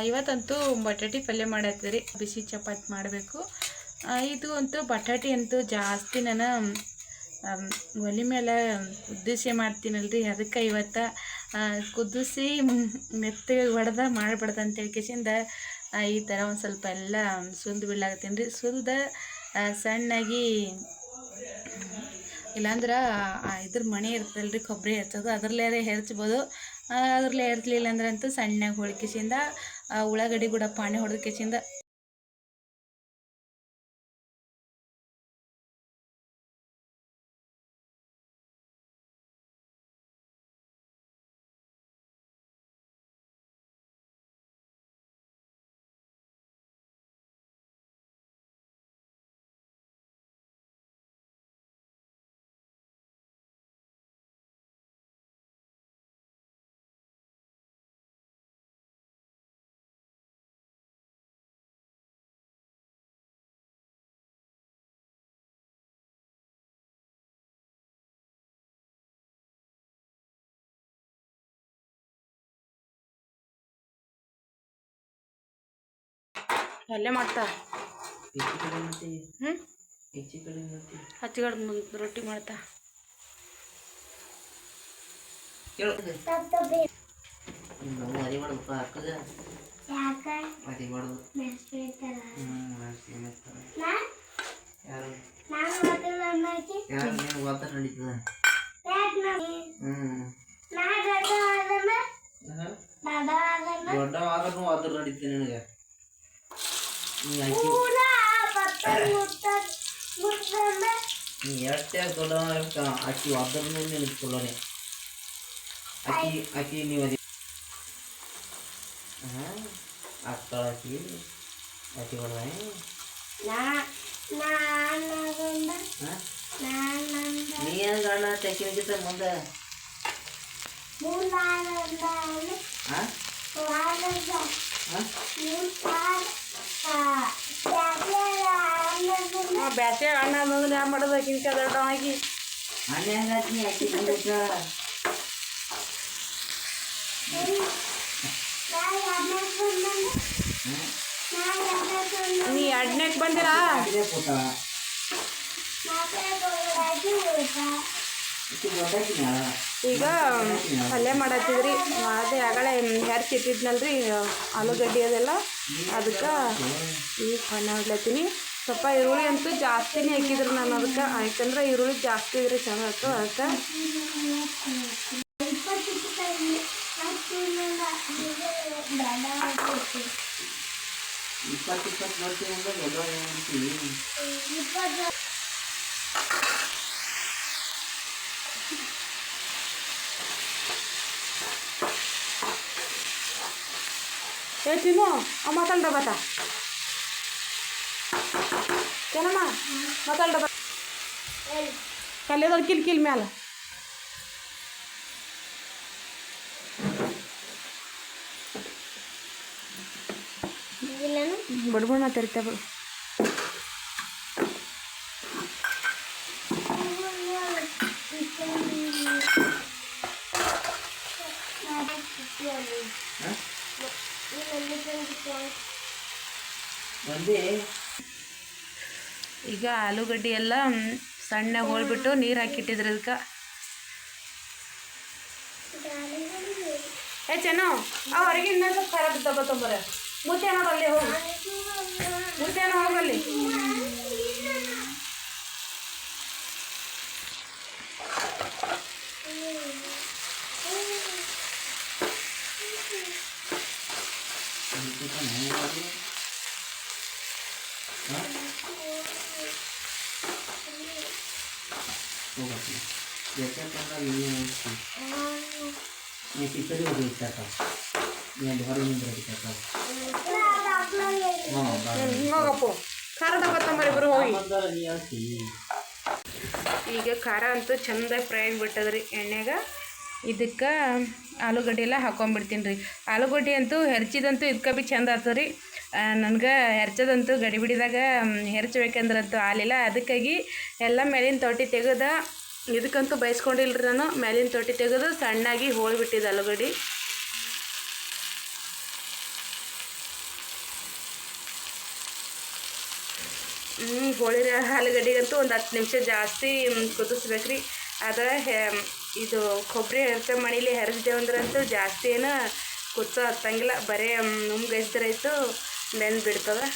ಇವತ್ತಂತೂ ಬಟಾಟಿ ಪಲ್ಯ ಮಾಡತ್ತೀರಿ, ಬಿಸಿ ಚಪಾತಿ ಮಾಡಬೇಕು. ಇದು ಅಂತೂ ಬಟಾಟಿ ಅಂತೂ ಜಾಸ್ತಿ ನಾನು ಒಲೆ ಮೇಲೆ ಕುದಿಸಿ ಮಾಡ್ತೀನಲ್ರಿ, ಅದಕ್ಕೆ ಇವತ್ತು ಕುದಿಸಿ ಮೆತ್ತಗೆ ಹೊಡೆದ ಮಾಡಬಾರ್ದು ಅಂತೇಳಿ ಕಿಸಿಂದ ಈ ಥರ ಒಂದು ಸ್ವಲ್ಪ ಎಲ್ಲ ಸುಲ್ದು ಬಿಡ್ಲಾಗತ್ತೀನಿ ರೀ. ಸುಲ್ದ ಸಣ್ಣಾಗಿ, ಇಲ್ಲಾಂದ್ರೆ ಇದ್ರ ಮಣೆ ಇರ್ತದಲ್ರಿ ಕೊಬ್ಬರಿ ಹೆರ್ಚೋದು, ಅದ್ರಲ್ಲೇ ಹೆರ್ಚ್ಬೋದು. ಅದ್ರಲ್ಲೇ ಹೆರ್ಚಲಿಲ್ಲ ಅಂದ್ರೆ ಅಂತೂ ಸಣ್ಣಗೆ ಹೊಳ್ಕಿಸಿಂದ ಉಳ್ಳಾಗಡ್ಡಿ ಕೂಡ ಪಾಣಿ ಹೊಡೆದ ಕಿಸಿಂದ ಪಲ್ಯ ಮಾಡ್ತಾ ಹಚ್ಚಿಗಡ್ ರೊಟ್ಟಿ ಮಾಡ್ತಾ ದೊಡ್ಡ ನಡೀತೀನಿ ನನಗೆ. ನೀ ಎಷ್ಟೇ ದೊಡ್ಡ ಆಕಿ ಅದ್ರೂ ನಿನಗೆ ಚಲೋನೆ. ಆಕಿ ನೀವು ಅದಿ ಆಗ್ತಾಳ ಆಕಿ ಹೊಡೆದ ನೀನು ಗಂಡ ತೆಕ್ಕಿನ ಮುಂದೆ ಬ್ಯಾಸೆ ಅಣ್ಣ ಅನ್ನೋದನ್ನ ಯಾವ ಮಾಡೋದು ಕಿಂಕ ದೊಡ್ಡ ಆಗಿ ನೀ ಅಡ್ನೆಕ್ ಬಂದಿರಾ ಈಗ ಪಲ್ಯ ಮಾಡತ್ತಿದ್ರಿ. ಅದೇ ಆಗಲೇ ಹೆರ್ಚಿಟ್ಟಿದ್ನಲ್ರಿ ಆಲೂಗಡ್ಡೆ ಅದೆಲ್ಲ, ಅದಕ್ಕೆ ಈಗ ಪಲ್ಯ ಮಾಡ್ಲತ್ತೀನಿ. ಸ್ವಲ್ಪ ಈರುಳ್ಳಿ ಅಂತೂ ಜಾಸ್ತಿನೇ ಹಾಕಿದ್ರು ನಾನು, ಅದಕ್ಕೆ ಯಾಕಂದ್ರೆ ಈರುಳ್ಳಿ ಜಾಸ್ತಿ ಇದ್ರೆ ಚೆನ್ನಾಗಿತ್ತು. ಅದಕ್ಕೆ ತಿನ್ನು ಮಾತಾಡ ಬತ್ತ ಏನಮ್ಮ ಮಾತಾಡ ಕಲ್ಯದ ಕಿಲ್ ಮ್ಯಾಲ ಬಡ್ಬಣ್ಣ ತರಿತಾ ಬಿಡು. ಈಗ ಆಲೂಗಡ್ಡೆ ಎಲ್ಲ ಸಣ್ಣಗೆ ಹೋಳ್ಬಿಟ್ಟು ನೀರು ಹಾಕಿಟ್ಟಿದ್ರಿ. ಅದಕ್ಕೆ ಚೆನ್ನು ಹೊರಗೆ ಇನ್ನೊಂದು ಖರಾಬ್ ದಬ್ಬ ತೊಂಬರ ಮುತ್ತೆ ನೋಡಲ್ಲಿ ಹೋಗಿ ಮುತ್ತೆ ಹೋಗಲ್ಲಿ. ಖಾರ ತಗೋತಂಬರಿ ಬರು ಹೋಗಿ. ಈಗ ಖಾರ ಅಂತೂ ಚಂದ ಫ್ರೈ ಆಗಿಬಿಟ್ಟದ್ರಿ ಎಣ್ಣೆಗ. ಇದಕ್ಕೆ ಆಲೂಗಡ್ಡೆ ಎಲ್ಲ ಹಾಕೊಂಡ್ಬಿಡ್ತೀನಿ ರೀ. ಆಲೂಗಡ್ಡೆ ಅಂತೂ ಹೆರ್ಚಿದಂತೂ ಇದಕ್ಕೆ ಭೀ ಚಂದ ಆಗ್ತದೆ ರೀ. ನನಗೆ ಹೆರ್ಚೋದಂತೂ ಗಡಿಬಿಡಿದಾಗ ಹೆರ್ಚ್ಬೇಕಂದ್ರಂತೂ ಆಲಿಲ್ಲ. ಅದಕ್ಕಾಗಿ ಎಲ್ಲ ಮೇಲಿನ ತೊಟ್ಟಿ ತೆಗೆದು ಇದಕ್ಕಂತೂ ಬಯಸ್ಕೊಂಡಿಲ್ರಿ ನಾನು. ಮೇಲಿನ ತೊಟ್ಟಿ ತೆಗೆದು ಸಣ್ಣಾಗಿ ಹೋಳಿಬಿಟ್ಟಿದ್ದೆ ಆಲೂಗಡ್ಡೆ. ಹೋಳಿ ಆಲೂಗಡ್ಡೆಗಂತೂ ಒಂದು 10 ನಿಮಿಷ ಜಾಸ್ತಿ ಕುದಿಸ್ಬೇಕು ರೀ. ಆದರೆ ಇದು ಕೊಬ್ಬರಿ ಹೆರ್ತ ಮಣೀಲಿ ಹೆರೆಸ್ದೇವಂದ್ರಂತೂ ಜಾಸ್ತಿ ಏನು ಕುದಿಸೋ ಹತ್ತಂಗಿಲ್ಲ, ಬರೀ ನುಮ್ಗೈಸ್ದ್ರಾಯ್ತು ಬೆಂದು ಬಿಡ್ತದೆ.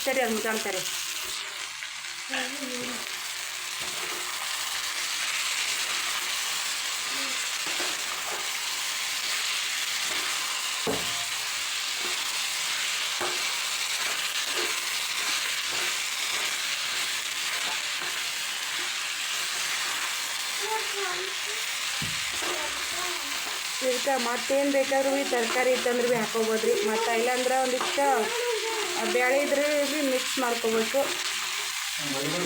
ಸರಿ ಅದು ಮುಗಿಸ್ತಾರೆ. ಇದಕ್ಕೆ ಮತ್ತೇನು ಬೇಕಾದ್ರೂ ಭೀ ತರಕಾರಿ ಇತ್ತಂದ್ರೆ ಭೀ ಹಾಕೋಬೋದು ರೀ. ಮತ್ತು ಇಲ್ಲಾಂದ್ರೆ ಒಂದಿಷ್ಟು ಬೇಳೆ ಇದ್ರೆ ಭೀ ಮಿಕ್ಸ್ ಮಾಡ್ಕೋಬೇಕು.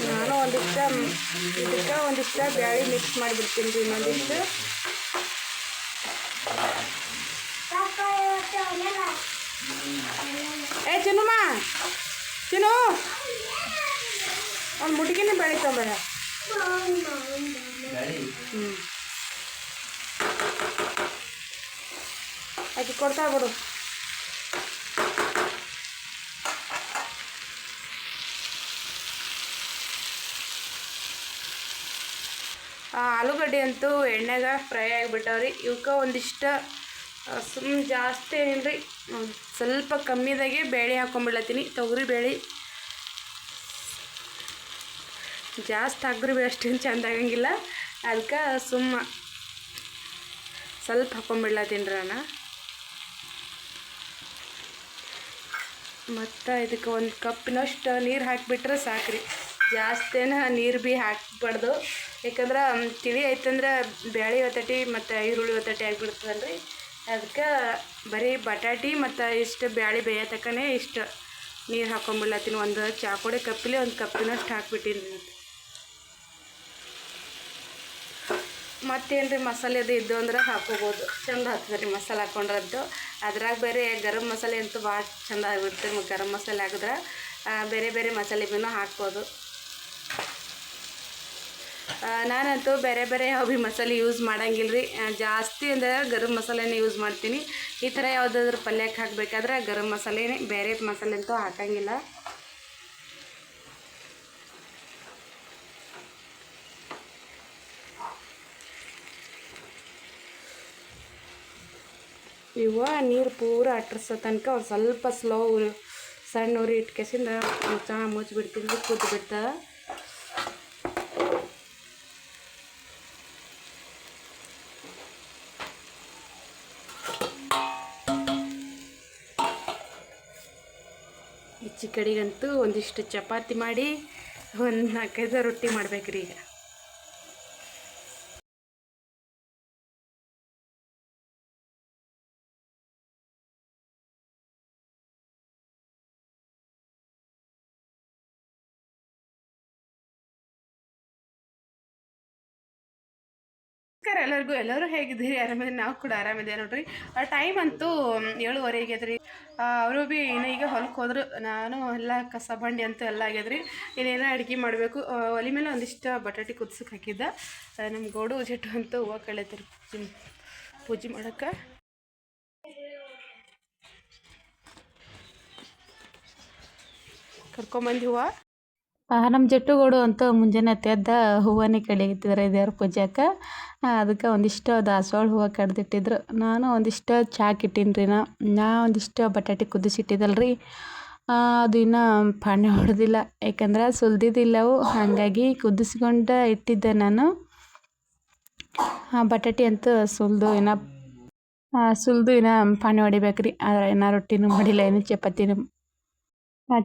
ನಾನು ಒಂದಿಷ್ಟು ಬೇಳೆ ಮಿಕ್ಸ್ ಮಾಡಿಬಿಡ್ತೀನಿ ರೀ. ಇನ್ನೊಂದಿಷ್ಟು ಚಿನ್ನಮ್ಮ ಚಿನ್ನು ಒಂದು ಮುಟ್ಟಿಗೆನೇ ಬೇಳೆ ತೊಂಬರ. ಆಕೆ ಕೊಡ್ತಾ ಬಿಡು. ಆಲೂಗಡ್ಡೆ ಅಂತೂ ಎಣ್ಣೆಗ ಫ್ರೈ ಆಗಿಬಿಟ್ಟವ್ರಿ. ಇವಕ್ಕೆ ಒಂದಿಷ್ಟು ಜಾಸ್ತಿ ಏನಿಲ್ಲ ರೀ, ಸ್ವಲ್ಪ ಕಮ್ಮಿದಾಗೆ ಬೇಳೆ ಹಾಕೊಂಡ್ಬಿಡ್ಲತ್ತೀನಿ. ತೊಗರಿ ಬೇಳೆ ಜಾಸ್ತಿ ಹಾಕಿದ್ರೂ ಭೀ ಅಷ್ಟೇನು ಚೆಂದ ಆಗಂಗಿಲ್ಲ, ಅದಕ್ಕೆ ಸ್ವಲ್ಪ ಹಾಕೊಂಡ್ಬಿಡ್ಲತ್ತೀನಿ ರೀ ನಾನು. ಮತ್ತು ಇದಕ್ಕೆ 1 ಕಪ್ಪಿನಷ್ಟು ನೀರು ಹಾಕಿಬಿಟ್ರೆ ಸಾಕ್ರಿ. ಜಾಸ್ತಿನ ನೀರು ಭೀ ಹಾಕಬಾರ್ದು, ಯಾಕಂದ್ರೆ ತಿಳಿ ಐತಂದ್ರೆ ಬೇಳೆ ಒತ್ತಟಿ ಮತ್ತು ಈರುಳ್ಳಿ ಒತ್ತಟಿ ಆಗಿಬಿಡ್ತದಲ್ಲ ರೀ. ಅದಕ್ಕೆ ಬರೀ ಬಟಾಟಿ ಮತ್ತು ಇಷ್ಟು ಬೇಳೆ ಬೇಯೋ ತಕ್ಕನೇ ಇಷ್ಟು ನೀರು ಹಾಕೊಂಡ್ಬಿಡ್ಲತ್ತೀನಿ. 1 ಚಾಕೋಡೆ ಕಪ್ಪಿಲಿ 1 ಕಪ್ಪಿನಷ್ಟು ಹಾಕ್ಬಿಟ್ಟಿನಿ ರೀ. ಮತ್ತೇನು ರೀ ಮಸಾಲೆ ಅದು ಇದ್ದು ಅಂದ್ರೆ ಹಾಕೋಬೋದು, ಚಂದ ಆಗ್ತದೆ ರೀ ಮಸಾಲೆ ಹಾಕೊಂಡ್ರದ್ದು. ಅದ್ರಾಗ ಬೇರೆ ಗರಂ ಮಸಾಲೆ ಅಂತೂ ಭಾಳ ಚಂದ ಆಗಿಬಿಡ್ತದೆ. ಗರಂ ಮಸಾಲೆ ಹಾಕಿದ್ರೆ ಬೇರೆ ಬೇರೆ ಮಸಾಲೆ ಭೀ ಹಾಕ್ಬೋದು. ನಾನಂತೂ ಬೇರೆ ಬೇರೆ ಯಾವ ಭೀ ಮಸಾಲೆ ಯೂಸ್ ಮಾಡಂಗಿಲ್ಲ ರೀ. ಜಾಸ್ತಿ ಅಂದರೆ ಗರಂ ಮಸಾಲೆನೇ ಯೂಸ್ ಮಾಡ್ತೀನಿ. ಈ ಥರ ಯಾವುದಾದ್ರೂ ಪಲ್ಯಕ್ಕೆ ಹಾಕಬೇಕಾದ್ರೆ ಗರಂ ಮಸಾಲೆನೇ, ಬೇರೆ ಮಸಾಲೆ ಅಂತೂ ಹಾಕಂಗಿಲ್ಲ. ಇವ ನೀರು ಪೂರ ಅಟ್ರಸೋ ತನಕ ಒಂದು ಸ್ವಲ್ಪ ಸ್ಲೋ ಸಣ್ಣ ಉರಿ ಇಟ್ಕೆಸಿಂದ ಮುಚ್ಚಿಬಿಡ್ತೀನಿ ರೀ, ಕುದ್ದು ಬಿಡ್ತದೆ. ಈಚೆ ಕಡೆಗಂತೂ ಒಂದಿಷ್ಟು ಚಪಾತಿ ಮಾಡಿ 4-5 ರೊಟ್ಟಿ ಮಾಡ್ಬೇಕ್ರಿ ಈಗ. ಎಲ್ಲರೂ ಹೇಗಿದ್ದೀರಿ? ಆರಾಮಿದ್ದೀರಿ? ನಾವು ಕೂಡ ಆರಾಮಿದ್ದೀವಿ ನೋಡ್ರಿ. ಟೈಮ್ ಅಂತೂ 7:30 ಆಗ್ಯದ್ರಿ. ಅವರು ಭೀ ಈಗ ಹೊಲಕ್ಕೆ ಹೋದ್ರು. ನಾನು ಎಲ್ಲ ಕಸ ಬಂಡಿ ಅಂತೂ ಎಲ್ಲ ಆಗ್ಯದ್ರಿ. ಇನ್ನೇನೋ ಅಡುಗೆ ಮಾಡಬೇಕು. ಒಲೆ ಮೇಲೆ ಒಂದಿಷ್ಟು ಬಟಾಟೆ ಕುದಿಸಕ್ಕೆ ಹಾಕಿದ್ದ. ನಮ್ಮ ಗೋಡು ಜಟ್ಟು ಅಂತೂ ಹೂವು ಕಳೀತಾರೆ ಪೂಜೆ ಮಾಡೋಕ್ಕೆ. ಕರ್ಕೊಂಬಂದು ಹೂವು ನಮ್ಮ ಜಟ್ಟುಗೋಡು ಅಂತೂ ಮುಂಜಾನೆ ಎದ್ದ ಹೂವನ್ನೇ ಕಡಿಯತ್ತಿದ್ದಾರೆ ದೇವ್ರ ಪೂಜೆಗೆ. ಅದಕ್ಕೆ ಒಂದಿಷ್ಟು ದಾಸವಾಳ ಹೂವು ಕಡ್ದಿಟ್ಟಿದ್ರು. ನಾನು ಒಂದಿಷ್ಟು ಚಾಕ್ ಇಟ್ಟೀನಿ ರೀ. ನಾ ಒಂದಿಷ್ಟು ಬಟಾಟೆ ಕುದಿಸಿಟ್ಟಿದ್ದಲ್ರಿ, ಅದು ಇನ್ನೂ ಪಾಣಿ ಹೊಡೆದಿಲ್ಲ, ಯಾಕಂದ್ರೆ ಸುಲ್ದಿದ್ದಿಲ್ಲವು. ಹಾಗಾಗಿ ಕುದಿಸ್ಕೊಂಡು ಇಟ್ಟಿದ್ದೆ ನಾನು. ಬಟಾಟೆ ಅಂತೂ ಸುಲಿದು ಇನ್ನೂ ಪಾಣಿ ಹೊಡಿಬೇಕ್ರಿ. ಆದರೆ ಇನ್ನೂ ರೊಟ್ಟಿನೂ ಮಾಡಿಲ್ಲ, ಏನು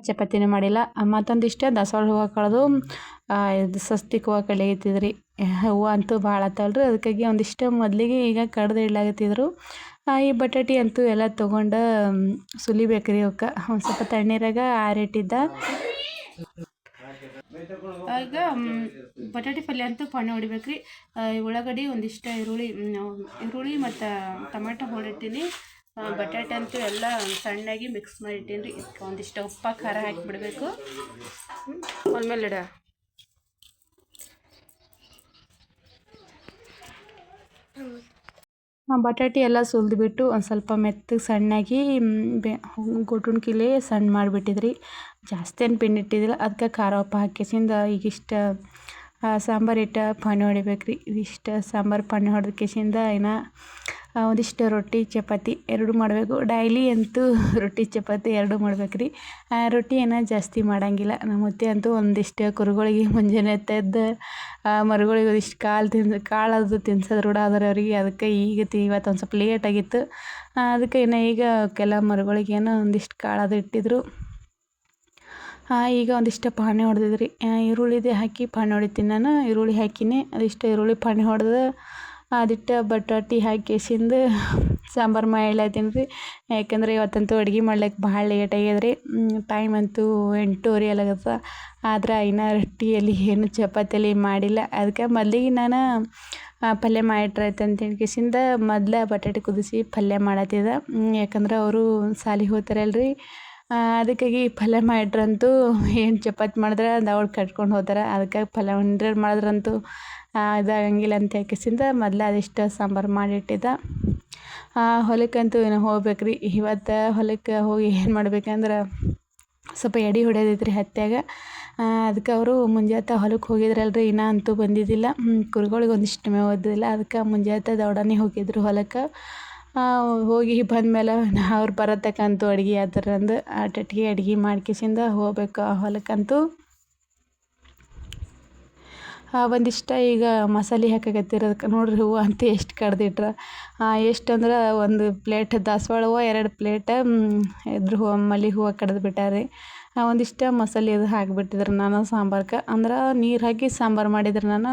ಚಪಾತಿನೂ ಮಾಡಿಲ್ಲ. ಮತ್ತೊಂದಿಷ್ಟು ದಾಸವಾಳ ಹೂವು ಕಳೆದು ಇದು ಸ್ವಸ್ತಿಕ್ ಹೂವು ಕಡಿಯತ್ತಿದ್ರಿ. ಹೂವು ಅಂತೂ ಭಾಳ ಆತಲ್ರಿ, ಅದಕ್ಕಾಗಿ ಒಂದಿಷ್ಟು ಮೊದಲಿಗೆ ಈಗ ಕಡ್ದು ಇಡ್ಲಾಗತ್ತಿದ್ರು. ಈ ಬಟಾಟೆ ಅಂತೂ ಎಲ್ಲ ತೊಗೊಂಡು ಸುಲಿಬೇಕ್ರಿ. ಅವಕ್ಕೆ ಒಂದು ಸ್ವಲ್ಪ ತಣ್ಣೀರಾಗ ಆರಿಟ್ಟಿದ್ದ. ಈಗ ಬಟಾಟೆ ಪಲ್ಯ ಅಂತೂ ಪಾಣಿ ಹೊಡಿಬೇಕ್ರಿ. ಉಳ್ಳಾಗಡ್ಡಿ ಒಂದಿಷ್ಟು ಈರುಳ್ಳಿ ಮತ್ತು ಟೊಮೆಟೊ ಹೊಡಿತೀನಿ. ಬಟಾಟೆ ಅಂತೂ ಎಲ್ಲ ಸಣ್ಣಾಗಿ ಮಿಕ್ಸ್ ಮಾಡಿಟ್ಟೀನಿ ರೀ. ಇದಕ್ಕೆ ಒಂದಿಷ್ಟು ಉಪ್ಪು ಖಾರ ಹಾಕಿಬಿಡ್ಬೇಕು. ಆಮೇಲೆ ಬಟಾಟೆ ಎಲ್ಲ ಸುಲಿದ್ಬಿಟ್ಟು ಒಂದು ಸ್ವಲ್ಪ ಮೆತ್ತಗೆ ಸಣ್ಣಾಗಿ ಗೊಟ್ಟುಣ್ಕಿಲೆ ಸಣ್ಣ ಮಾಡಿಬಿಟ್ಟಿದ್ರಿ. ಜಾಸ್ತಿ ಏನು ಪಿಂಡಿ ಇಟ್ಟಿದ್ದಿಲ್ಲ. ಅದಕ್ಕೆ ಖಾರ ಉಪ್ಪು ಹಾಕಿಸಿಂದ ಈಗಿಷ್ಟು ಸಾಂಬಾರು ಇಟ್ಟು ಪಾನಿ ಹೊಡಿಬೇಕ್ರಿ. ಇದಿಷ್ಟು ಸಾಂಬಾರು ಪಾನಿ ಹೊಡೆದಕ್ಕಿಸಿಂದ ಇನ್ನು ಒಂದಿಷ್ಟು ರೊಟ್ಟಿ ಚಪಾತಿ ಎರಡೂ ಮಾಡಬೇಕು. ಡೈಲಿ ಅಂತೂ ರೊಟ್ಟಿ ಚಪಾತಿ ಎರಡೂ ಮಾಡ್ಬೇಕ್ರಿ. ರೊಟ್ಟಿ ಏನೋ ಜಾಸ್ತಿ ಮಾಡೋಂಗಿಲ್ಲ. ನಮ್ಮ ಅತ್ತೆ ಅಂತೂ ಒಂದಿಷ್ಟು ಕುರಿಗಳಿಗೆ ಮುಂಜಾನೆ ತೆಗೆದು ಮರಿಗಳಿಗೆ ಒಂದಿಷ್ಟು ಕಾಳು ತಿನ್ಸೋದು ರೂಢ ಅದಾರ ಅವ್ರಿಗೆ. ಅದಕ್ಕೆ ಈಗ ಇವತ್ತು ಒಂದು ಸ್ವಲ್ಪ ಲೇಟ್ ಆಗಿತ್ತು. ಅದಕ್ಕೆ ಇನ್ನು ಈಗ ಕೆಲ ಮರಿಗಳಿಗೇನೋ ಒಂದಿಷ್ಟು ಕಾಳು ಇಟ್ಟಿದ್ರು. ಈಗ ಒಂದಿಷ್ಟು ಪಾನಿ ಹೊಡೆದಿದ್ರಿ. ಈರುಳ್ಳಿದೆ ಹಾಕಿ ಪಾನಿ ಹೊಡಿತೀನಿ ನಾನು. ಈರುಳ್ಳಿ ಹಾಕಿನಿ. ಅದಿಷ್ಟು ಈರುಳ್ಳಿ ಪಾನಿ ಹೊಡೆದು ಅದಿಟ್ಟು ಬಟಾಟೆ ಹಾಕಿಸಿಂದು ಸಾಂಬಾರು ಮಾಡ್ಲತ್ತೀನಿ ರೀ. ಯಾಕಂದ್ರೆ ಇವತ್ತಂತೂ ಅಡುಗೆ ಮಾಡ್ಲಿಕ್ಕೆ ಭಾಳ ಲೇಟ್ ಆಗ್ಯದ್ರಿ. ಟೈಮ್ ಅಂತೂ 8:30 ಆಗತ್ತೆ. ಆದ್ರೆ ಇನ್ನೂ ರೊಟ್ಟಿಯಲ್ಲಿ ಏನು ಚಪಾತಿಯಲ್ಲಿ ಮಾಡಿಲ್ಲ. ಅದಕ್ಕೆ ಮೊದಲಿಗೆ ನಾನು ಪಲ್ಯ ಮಾಡಿಟ್ರಾಯ್ತು ಅಂತ ಹೇಳ್ಕೇಸಿಂದ ಮೊದಲೇ ಬಟಾಟೆ ಕುದಿಸಿ ಪಲ್ಯ ಮಾಡತ್ತಿದ್ದೆ. ಯಾಕಂದ್ರೆ ಅವರು ಸಾಲಿಗೆ ಹೋಗ್ತಾರಲ್ರಿ. ಅದಕ್ಕಾಗಿ ಪಲ್ಯ ಮಾಡಿಟ್ರಂತೂ ಏನು ಚಪಾತಿ ಮಾಡಿದ್ರೆ ದವಡ ಕಟ್ಕೊಂಡು ಹೋಗ್ತಾರೆ. ಅದಕ್ಕೆ ಪಲ್ಯ ಮಾಡಿದ್ರಂತೂ ಇದಾಗಂಗಿಲ್ಲ ಅಂತ ಹೇಳ್ಕೇಸಿಂದ ಮೊದಲೇ ಅದಿಷ್ಟು ಸಾಂಬಾರು ಮಾಡಿಟ್ಟಿದ್ದೆ. ಹೊಲಕ್ಕಂತೂ ಏನೋ ಹೋಗ್ಬೇಕ್ರಿ. ಇವತ್ತು ಹೊಲಕ್ಕೆ ಹೋಗಿ ಏನು ಮಾಡ್ಬೇಕಂದ್ರೆ ಸ್ವಲ್ಪ ಎಡೆ ಹೊಡೆಯೋದೈತ್ರಿ ಹತ್ಯಾಗ. ಅದಕ್ಕೆ ಅವರು ಮುಂಜಾನೆ ಹೊಲಕ್ಕೆ ಹೋಗಿದ್ರಲ್ರಿ. ಇನ್ನೂ ಅಂತೂ ಬಂದಿದ್ದಿಲ್ಲ. ಕುರಿಗಳಿಗೆ ಒಂದಿಷ್ಟು ಮೇವು ಒದ್ದಿಲ್ಲ. ಅದಕ್ಕೆ ಮುಂಜಾನೆ ದೌಡನೆ ಹೋಗಿದ್ರು ಹೊಲಕ್ಕೆ. ಹೋಗಿ ಬಂದಮೇಲೆ ಅವ್ರು ಬರತಕ್ಕಂತೂ ಅಡುಗೆ ಆತರಂದು ಅಟಟ್ಟಿಗೆ ಅಡುಗೆ ಮಾಡ್ಕೇಸಿಂದ ಹೋಗ್ಬೇಕು ಹೊಲಕ್ಕಂತೂ. ಒಂದಿಷ್ಟು ಈಗ ಮಸಾಲೆ ಹಾಕಕತ್ತಿರೋದಕ್ಕೆ ನೋಡ್ರಿ ಹೂವು ಅಂತ ಎಷ್ಟು ಕಡ್ದಿಟ್ರ. ಎಷ್ಟಂದ್ರೆ ಒಂದು ಪ್ಲೇಟ್ ದಾಸವಾಳ ಹೂವು 2 ಪ್ಲೇಟ್ ಇದ್ರ ಹೂವು ಮಲ್ಲಿಗೆ ಹೂವು ಕಡ್ದು ಬಿಟ್ಟಾರಿ. ಒಂದಿಷ್ಟು ಮಸಾಲೆ ಅದು ಹಾಕಿಬಿಟ್ಟಿದ್ರು ನಾನು ಸಾಂಬಾರ್ಗೆ. ಅಂದ್ರೆ ನೀರು ಹಾಕಿ ಸಾಂಬಾರು ಮಾಡಿದ್ರೆ ನಾನು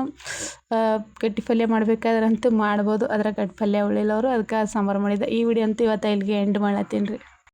ಗಟ್ಟಿ ಪಲ್ಯ ಮಾಡ್ಬೇಕಾದ್ರಂತೂ ಮಾಡ್ಬೋದು. ಅದ್ರ ಗಟ್ಟಿ ಪಲ್ಯ ಉಳಿಲ್ಲವರು ಅದಕ್ಕೆ ಸಾಂಬಾರು ಮಾಡಿದ್ದೆ. ಈ ವಿಡಿಯೋ ಅಂತೂ ಇವತ್ತು ಇಲ್ಲಿಗೆ ಎಂಡ್ ಮಾಡತ್ತೀನಿ ರೀ.